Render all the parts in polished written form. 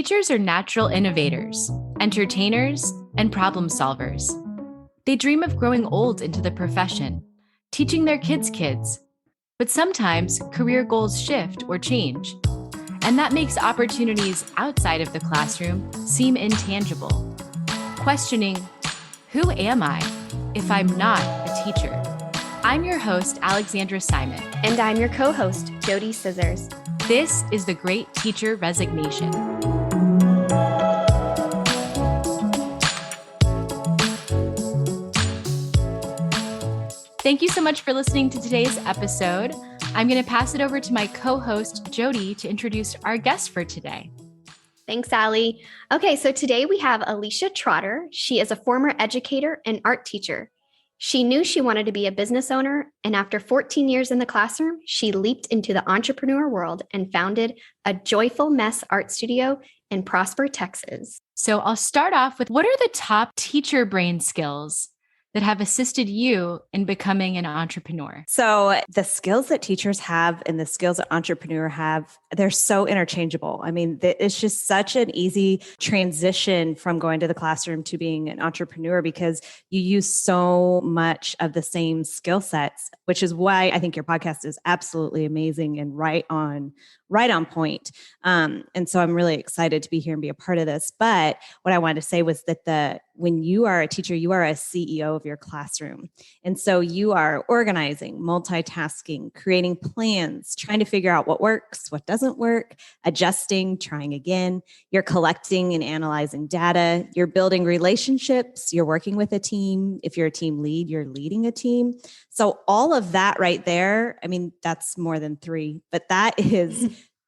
Teachers are natural innovators, entertainers, and problem solvers. They dream of growing old into the profession, teaching their kids' kids. But sometimes career goals shift or change, and that makes opportunities outside of the classroom seem intangible. Questioning, who am I if I'm not a teacher? I'm your host, Alexandra Simon. And I'm your co-host, JoDee Scissors. This is The Great Teacher Resignation. Thank you so much for listening to today's episode. I'm going to pass it over to my co-host, JoDee, to introduce our guest for today. Thanks, Ali. Okay, so today we have Alycia Trotter. She is a former educator and art teacher. She knew she wanted to be a business owner, and after 14 years in the classroom, she leaped into the entrepreneur world and founded a Joyful Mess art studio in Prosper, Texas. So I'll start off with, what are the top teacher brain skills that have assisted you in becoming an entrepreneur? So the skills that teachers have and the skills that entrepreneurs have, they're so interchangeable. I mean, it's just such an easy transition from going to the classroom to being an entrepreneur because you use so much of the same skill sets, which is why I think your podcast is absolutely amazing and right on point. And so I'm really excited to be here and be a part of this. But what I wanted to say was that when you are a teacher, you are a CEO of your classroom. And so you are organizing, multitasking, creating plans, trying to figure out what works, what doesn't work, adjusting, trying again. You're collecting and analyzing data. You're building relationships. You're working with a team. If you're a team lead, you're leading a team. So all of that right there, I mean, that's more than three, but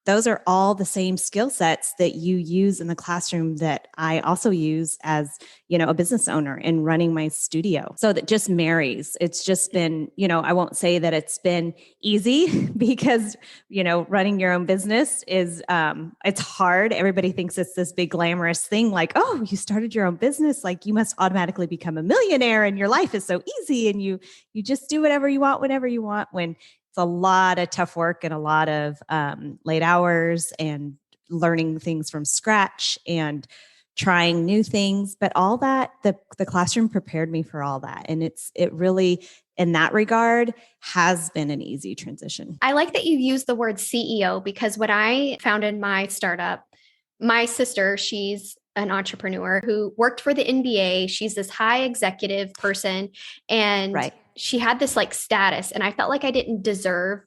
those are all the same skill sets that you use in the classroom that I also use as, a business owner and running my studio. So that just marries. It's just been, I won't say that it's been easy because, running your own business is, it's hard. Everybody thinks it's this big glamorous thing like, oh, you started your own business. Like you must automatically become a millionaire and your life is so easy. And you just do whatever you want, whenever you want, when it's a lot of tough work and a lot of late hours and learning things from scratch and trying new things. But all that, the classroom prepared me for all that. And it really, in that regard, has been an easy transition. I like that you use the word CEO because when I founded my startup, my sister, she's an entrepreneur who worked for the NBA. She's this high executive person. And she had this like status, and I felt like I didn't deserve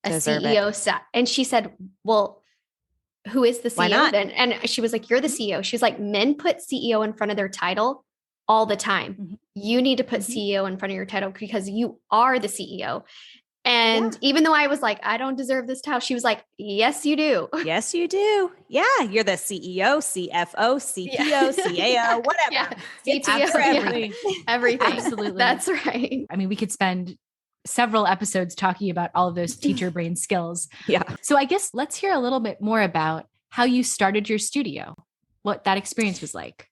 a CEO. And she said, well, who is the CEO? Why not? Then? And she was like, you're the CEO. She's like, men put CEO in front of their title all the time. Mm-hmm. You need to put CEO in front of your title because you are the CEO. And even though I was like, I don't deserve this title, she was like, yes, you do. Yes, you do. Yeah. You're the CEO, CFO, CPO, CAO, whatever. CTO, everything. Absolutely. That's right. I mean, we could spend several episodes talking about all of those teacher brain skills. Yeah. So I guess let's hear a little bit more about how you started your studio, what that experience was like.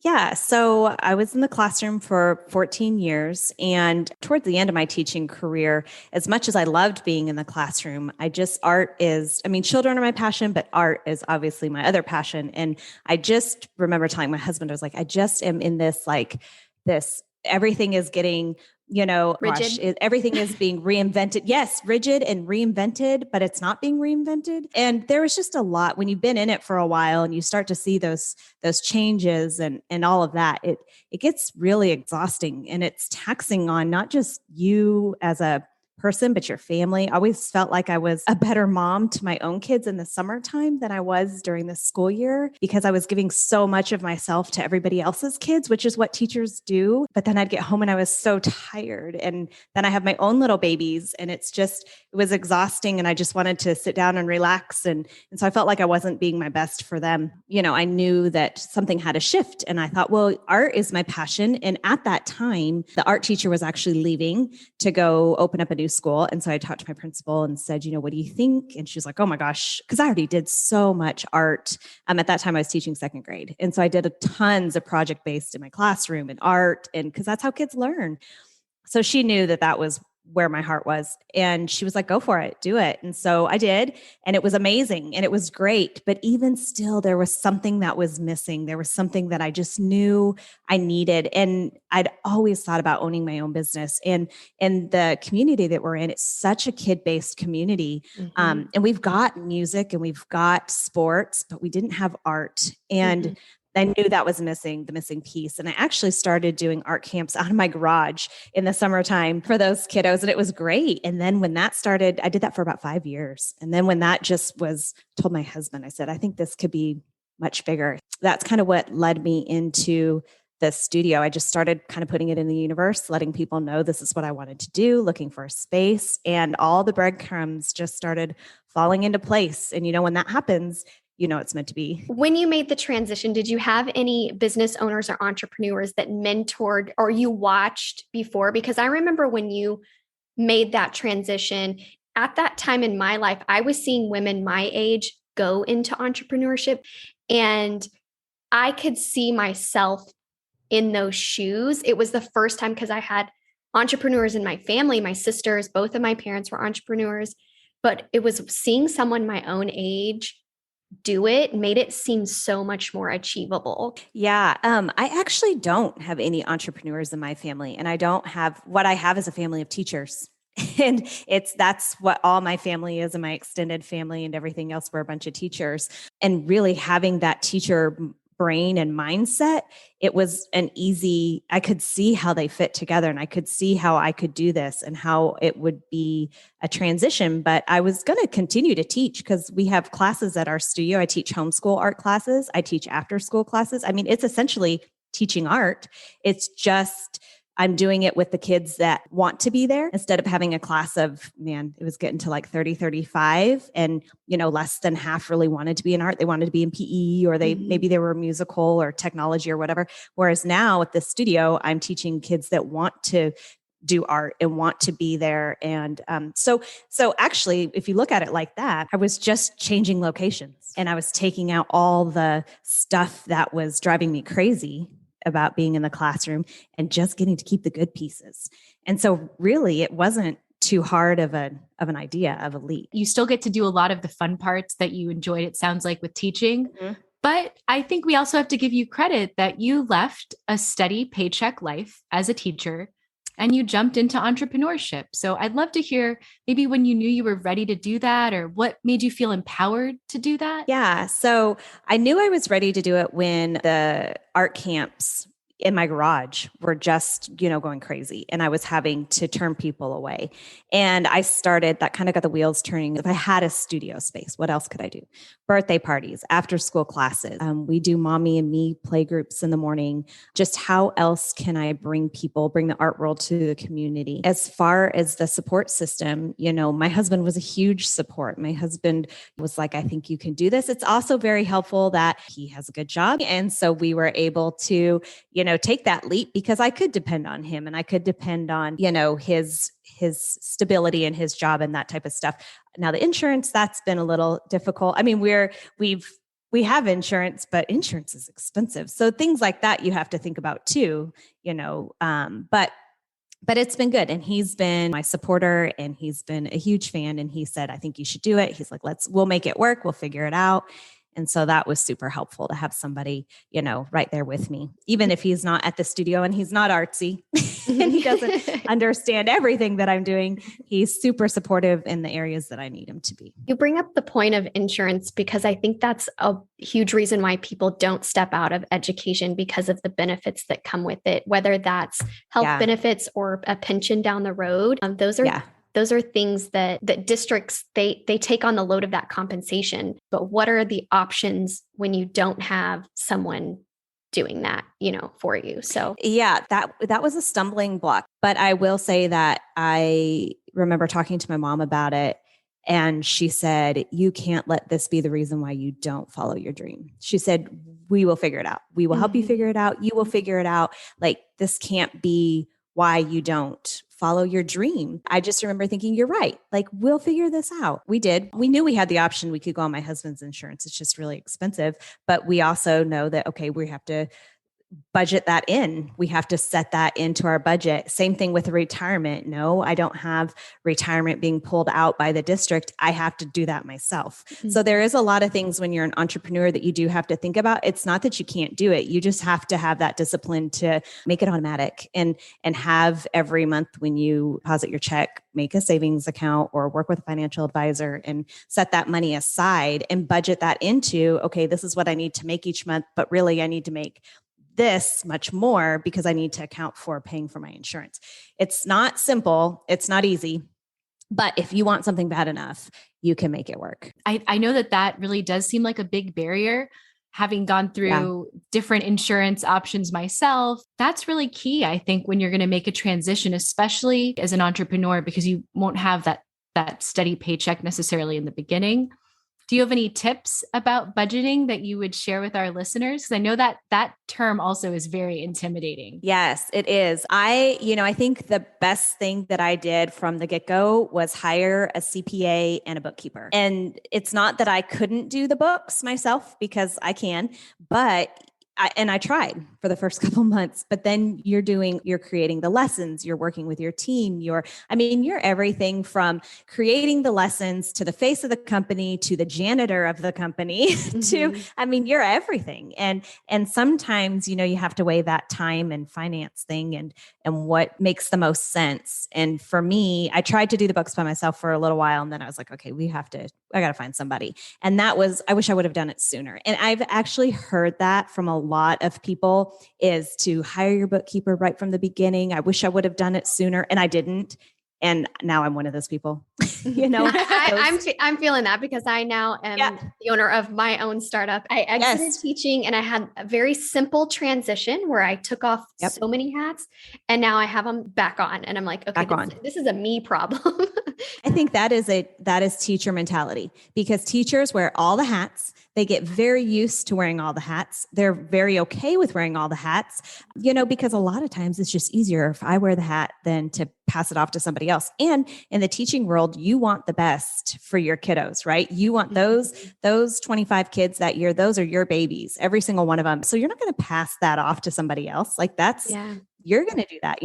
Yeah. So I was in the classroom for 14 years. And towards the end of my teaching career, as much as I loved being in the classroom, children are my passion, but art is obviously my other passion. And I just remember telling my husband, I was like, I just am in this, everything is getting, rigid. Everything is being reinvented. Yes, rigid and reinvented, but it's not being reinvented. And there was just a lot when you've been in it for a while and you start to see those changes and all of that. It gets really exhausting and it's taxing on not just you as a person, but your family. I always felt like I was a better mom to my own kids in the summertime than I was during the school year because I was giving so much of myself to everybody else's kids, which is what teachers do. But then I'd get home and I was so tired. And then I have my own little babies and it was exhausting. And I just wanted to sit down and relax. And so I felt like I wasn't being my best for them. I knew that something had to shift. And I thought, well, art is my passion. And at that time, the art teacher was actually leaving to go open up a new school. And so I talked to my principal and said, what do you think? And she was like, oh my gosh, because I already did so much art. At that time I was teaching second grade. And so I did tons of project-based in my classroom and art, and because that's how kids learn. So she knew that was where my heart was. And she was like, go for it, do it. And so I did. And it was amazing and it was great. But even still, there was something that was missing. There was something that I just knew I needed. And I'd always thought about owning my own business. And the community that we're in, it's such a kid-based community. And we've got music and we've got sports, but we didn't have art. And I knew that was missing, the missing piece. And I actually started doing art camps out of my garage in the summertime for those kiddos. And it was great. And then when that started, I did that for about 5 years. And then when that just was, told my husband, I said, I think this could be much bigger. That's kind of what led me into the studio. I just started kind of putting it in the universe, letting people know this is what I wanted to do, looking for a space. And all the breadcrumbs just started falling into place. And when that happens, it's meant to be. When you made the transition, did you have any business owners or entrepreneurs that mentored or you watched before? Because I remember when you made that transition, at that time in my life, I was seeing women my age go into entrepreneurship, and I could see myself in those shoes. It was the first time because I had entrepreneurs in my family, my sisters, both of my parents were entrepreneurs, but it was seeing someone my own age do it made it seem so much more achievable. Yeah. I actually don't have any entrepreneurs in my family, and what I have is a family of teachers. And that's what all my family is, and my extended family and everything else. We're a bunch of teachers, and really having that teacher brain and mindset, it was I could see how they fit together, and I could see how I could do this and how it would be a transition. But I was going to continue to teach because we have classes at our studio. I teach homeschool art classes. I teach after school classes. I mean, it's essentially teaching art. It's just I'm doing it with the kids that want to be there instead of having a class of, it was getting to like 30, 35 and, less than half really wanted to be in art. They wanted to be in PE, or maybe they were musical or technology or whatever. Whereas now at the studio, I'm teaching kids that want to do art and want to be there. And so actually, if you look at it like that, I was just changing locations and I was taking out all the stuff that was driving me crazy about being in the classroom and just getting to keep the good pieces. And so really it wasn't too hard of an idea of a leap. You still get to do a lot of the fun parts that you enjoyed, it sounds like, with teaching. But I think we also have to give you credit that you left a steady paycheck life as a teacher and you jumped into entrepreneurship. So I'd love to hear maybe when you knew you were ready to do that, or what made you feel empowered to do that? Yeah. So I knew I was ready to do it when the art camps in my garage were just, going crazy. And I was having to turn people away. And I started, that kind of got the wheels turning. If I had a studio space, what else could I do? Birthday parties, after school classes. We do mommy and me play groups in the morning. Just how else can I bring the art world to the community? As far as the support system, my husband was a huge support. My husband was like, I think you can do this. It's also very helpful that he has a good job. And so we were able to, take that leap because I could depend on him and I could depend on, his stability and his job and that type of stuff. Now the insurance, that's been a little difficult. I mean, we have insurance, but insurance is expensive. So things like that you have to think about too, but it's been good. And he's been my supporter and he's been a huge fan. And he said, I think you should do it. He's like, we'll make it work. We'll figure it out. And so that was super helpful to have somebody, right there with me, even if he's not at the studio and he's not artsy and he doesn't understand everything that I'm doing. He's super supportive in the areas that I need him to be. You bring up the point of insurance because I think that's a huge reason why people don't step out of education, because of the benefits that come with it, whether that's health benefits or a pension down the road. Those are things that districts, they take on the load of that compensation. But what are the options when you don't have someone doing that, for you? So yeah, that was a stumbling block. But I will say that I remember talking to my mom about it. And she said, you can't let this be the reason why you don't follow your dream. She said, we will figure it out. We will help you figure it out. You will figure it out. Like, this can't be why you don't follow your dream. I just remember thinking, you're right. Like, we'll figure this out. We did. We knew we had the option. We could go on my husband's insurance. It's just really expensive. But we also know that, okay, we have to budget that in. We have to set that into our budget. Same thing with retirement. No, I don't have retirement being pulled out by the district. I have to do that myself. Mm-hmm. So there is a lot of things when you're an entrepreneur that you do have to think about. It's not that you can't do it. You just have to have that discipline to make it automatic and have every month when you deposit your check, make a savings account or work with a financial advisor and set that money aside and budget that into, okay, this is what I need to make each month, but really I need to make this much more because I need to account for paying for my insurance. It's not simple. It's not easy. But if you want something bad enough, you can make it work. I know that really does seem like a big barrier. Having gone through different insurance options myself, that's really key, I think, when you're going to make a transition, especially as an entrepreneur, because you won't have that steady paycheck necessarily in the beginning. Do you have any tips about budgeting that you would share with our listeners? Because I know that term also is very intimidating. Yes, it is. I think the best thing that I did from the get-go was hire a CPA and a bookkeeper. And it's not that I couldn't do the books myself, because I can, but I tried for the first couple months, but then you're creating the lessons, you're working with your team, you're everything from creating the lessons to the face of the company, to the janitor of the company, you're everything. And sometimes, you have to weigh that time and finance thing and what makes the most sense. And for me, I tried to do the books by myself for a little while. And then I was like, okay, I got to find somebody. And I wish I would have done it sooner. And I've actually heard that from a lot of people, is to hire your bookkeeper right from the beginning. I wish I would have done it sooner, and I didn't. And now I'm one of those people, I'm feeling that because I now am the owner of my own startup. I exited teaching and I had a very simple transition where I took off so many hats and now I have them back on. And I'm like, okay, this is a me problem. I think that is teacher mentality, because teachers wear all the hats. They get very used to wearing all the hats. They're very okay with wearing all the hats, because a lot of times it's just easier if I wear the hat than to pass it off to somebody else. And in the teaching world, you want the best for your kiddos, right? You want those 25 kids that year. Those are your babies, every single one of them. So you're not going to pass that off to somebody else. Like you're going to do that,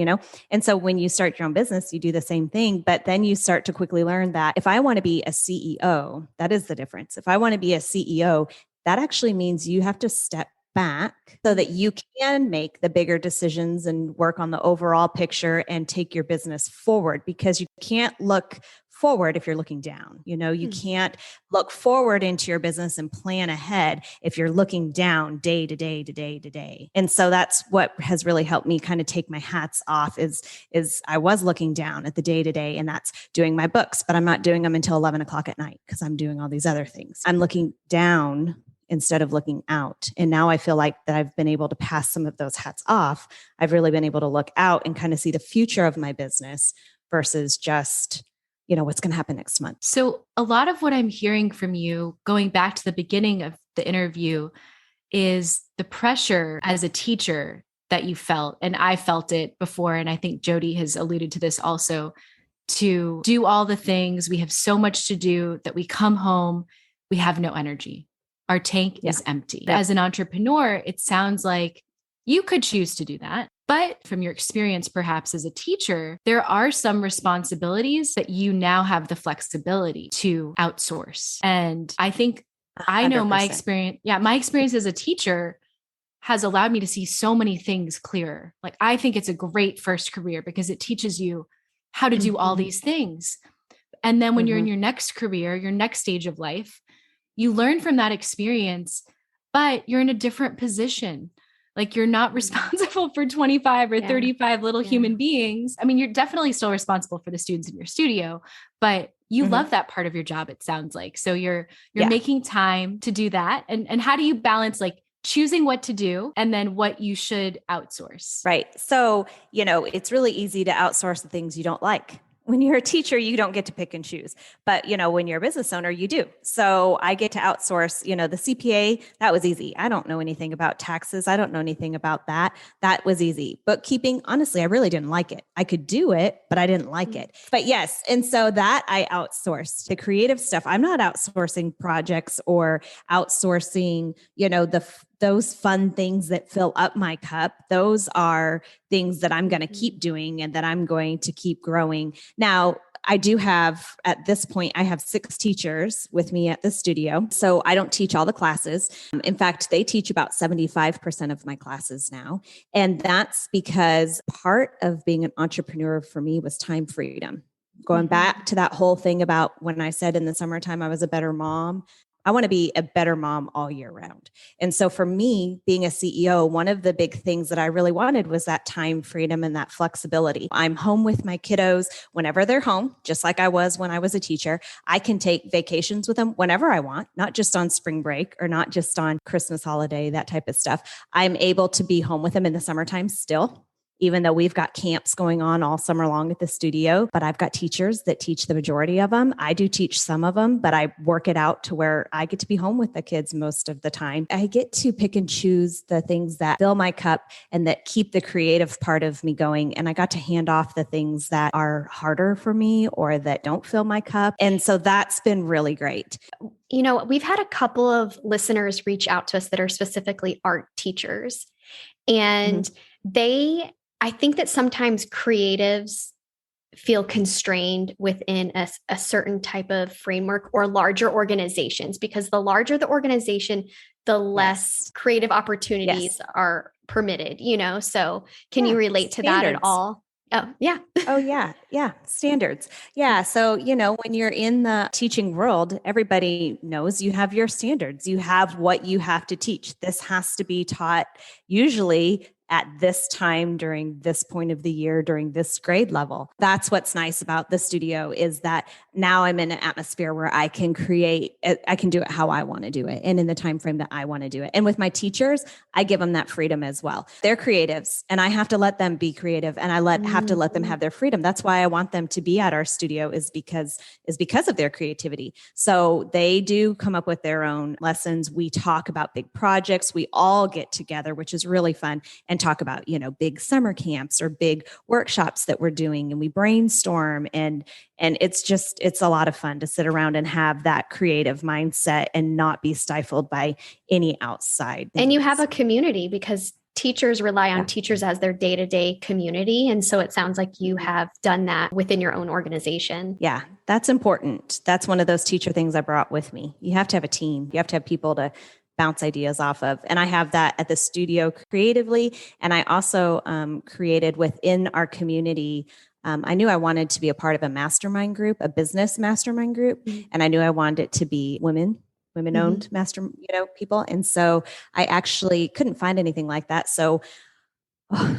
And so when you start your own business, you do the same thing, but then you start to quickly learn that if I want to be a CEO, that is the difference. If I want to be a CEO, that actually means you have to step back so that you can make the bigger decisions and work on the overall picture and take your business forward, because you can't look forward if you're looking down. You can't look forward into your business and plan ahead if you're looking down day to day to day to day. And so that's what has really helped me kind of take my hats off is I was looking down at the day to day, and that's doing my books, but I'm not doing them until 11 o'clock at night because I'm doing all these other things. I'm looking down instead of looking out. And now I feel like that I've been able to pass some of those hats off. I've really been able to look out and kind of see the future of my business versus just, what's going to happen next month. So a lot of what I'm hearing from you, going back to the beginning of the interview, is the pressure as a teacher that you felt. And I felt it before. And I think JoDee has alluded to this also, to do all the things. We have so much to do that we come home, we have no energy. Our tank is empty. As an entrepreneur, it sounds like you could choose to do that. But from your experience, perhaps as a teacher, there are some responsibilities that you now have the flexibility to outsource. And I think 100%. I know my experience as a teacher has allowed me to see so many things clearer. Like, I think it's a great first career because it teaches you how to do all these things. And then when you're in your next career, your next stage of life, you learn from that experience, but you're in a different position. Like, you're not responsible for 25 or 35 little human beings. I mean, you're definitely still responsible for the students in your studio, but you love that part of your job, it sounds like. So you're making time to do that. And how do you balance like choosing what to do and then what you should outsource? Right. So, it's really easy to outsource the things you don't like. When you're a teacher, you don't get to pick and choose, but when you're a business owner, you do. So I get to outsource, the CPA, that was easy. I don't know anything about taxes. I don't know anything about that. That was easy. Bookkeeping, honestly, I really didn't like it. I could do it, but I didn't like it. But yes. And so that I outsourced. The creative stuff, I'm not outsourcing projects or outsourcing, those fun things that fill up my cup, those are things that I'm going to keep doing and that I'm going to keep growing. Now, I do have, at this point, I have 6 teachers with me at the studio. So I don't teach all the classes. In fact, they teach about 75% of my classes now. And that's because part of being an entrepreneur for me was time freedom. Going back to that whole thing about when I said in the summertime I was a better mom, I want to be a better mom all year round. And so for me, being a CEO, one of the big things that I really wanted was that time freedom and that flexibility. I'm home with my kiddos whenever they're home, just like I was when I was a teacher. I can take vacations with them whenever I want, not just on spring break or not just on Christmas holiday, that type of stuff. I'm able to be home with them in the summertime still, even though we've got camps going on all summer long at the studio. But I've got teachers that teach the majority of them. I do teach some of them, but I work it out to where I get to be home with the kids most of the time. I get to pick and choose the things that fill my cup and that keep the creative part of me going. And I got to hand off the things that are harder for me or that don't fill my cup. And so that's been really great. You know, we've had a couple of listeners reach out to us that are specifically art teachers. And I think that sometimes creatives feel constrained within a certain type of framework or larger organizations, because the larger the organization, the less creative opportunities are permitted, you know? So can you relate to that at all? Oh, yeah. Oh, yeah. Yeah. Standards. Yeah. So, you know, when you're in the teaching world, everybody knows you have your standards. You have what you have to teach. This has to be taught usually at this time during this point of the year, during this grade level. That's what's nice about the studio, is that now I'm in an atmosphere where I can create, I can do it how I want to do it and in the time frame that I want to do it. And with my teachers, I give them that freedom as well. They're creatives and I have to let them be creative, and have to let them have their freedom. That's why I want them to be at our studio, is because of their creativity. So they do come up with their own lessons. We talk about big projects. We all get together, which is really fun, and talk about, you know, big summer camps or big workshops that we're doing, and we brainstorm, and it's a lot of fun to sit around and have that creative mindset and not be stifled by any outside things. And you have a community, because teachers rely on teachers as their day-to-day community. And so it sounds like you have done that within your own organization. Yeah, that's important. That's one of those teacher things I brought with me. You have to have a team. You have to have people to bounce ideas off of. And I have that at the studio creatively. And I also created within our community. I knew I wanted to be a part of a mastermind group, a business mastermind group. And I knew I wanted it to be women-owned people. And so I actually couldn't find anything like that. So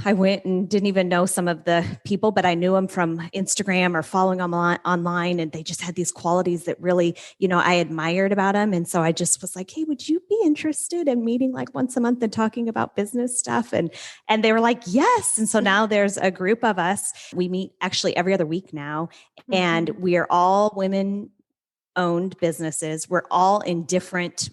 I went and didn't even know some of the people, but I knew them from Instagram or following them online. And they just had these qualities that really, you know, I admired about them. And so I just was like, hey, would you be interested in meeting like once a month and talking about business stuff? And they were like, yes. And so now there's a group of us. We meet actually every other week now. And we are all women-owned businesses. We're all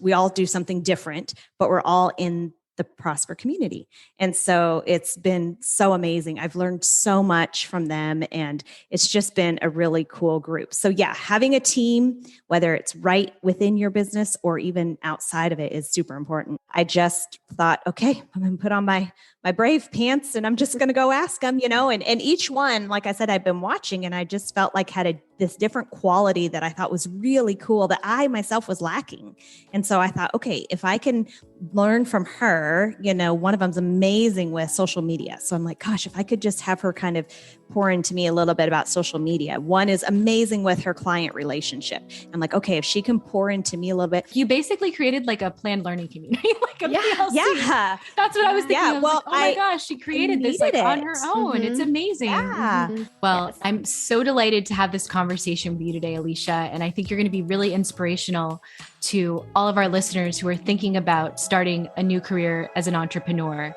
we all do something different, but we're all in the Prosper community. And so it's been so amazing. I've learned so much from them, and it's just been a really cool group. So yeah, having a team, whether it's right within your business or even outside of it, is super important. I just thought, okay, I'm going to put on my brave pants and I'm just going to go ask them, you know, and each one, like I said, I've been watching, and I just felt like had this different quality that I thought was really cool that I myself was lacking. And so I thought, okay, if I can learn from her, you know, one of them's amazing with social media. So I'm like, gosh, if I could just have her kind of pour into me a little bit about social media. One is amazing with her client relationship. I'm like, okay, if she can pour into me a little bit. You basically created like a planned learning community, like a PLC. Yeah. That's what I was thinking. Yeah. I was like, oh my gosh, she created this like on her own. It's amazing. Yeah. Well, I'm so delighted to have this conversation with you today, Alycia. And I think you're going to be really inspirational to all of our listeners who are thinking about starting a new career as an entrepreneur.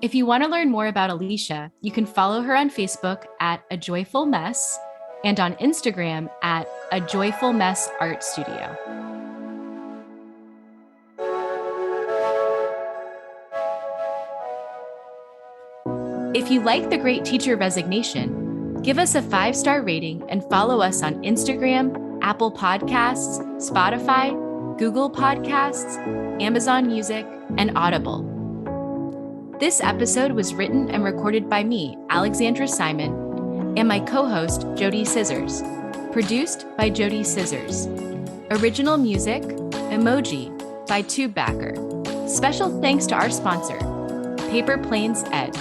If you want to learn more about Alycia, you can follow her on Facebook at A Joyful Mess and on Instagram at A Joyful Mess Art Studio. If you like The Great Teacher Resignation, give us a 5-star rating and follow us on Instagram, Apple Podcasts, Spotify, Google Podcasts, Amazon Music, and Audible. This episode was written and recorded by me, Alexandra Simon, and my co-host, JoDee Scissors. Produced by JoDee Scissors. Original music, Emoji, by TubeBacker. Special thanks to our sponsor, Paper Planes Ed.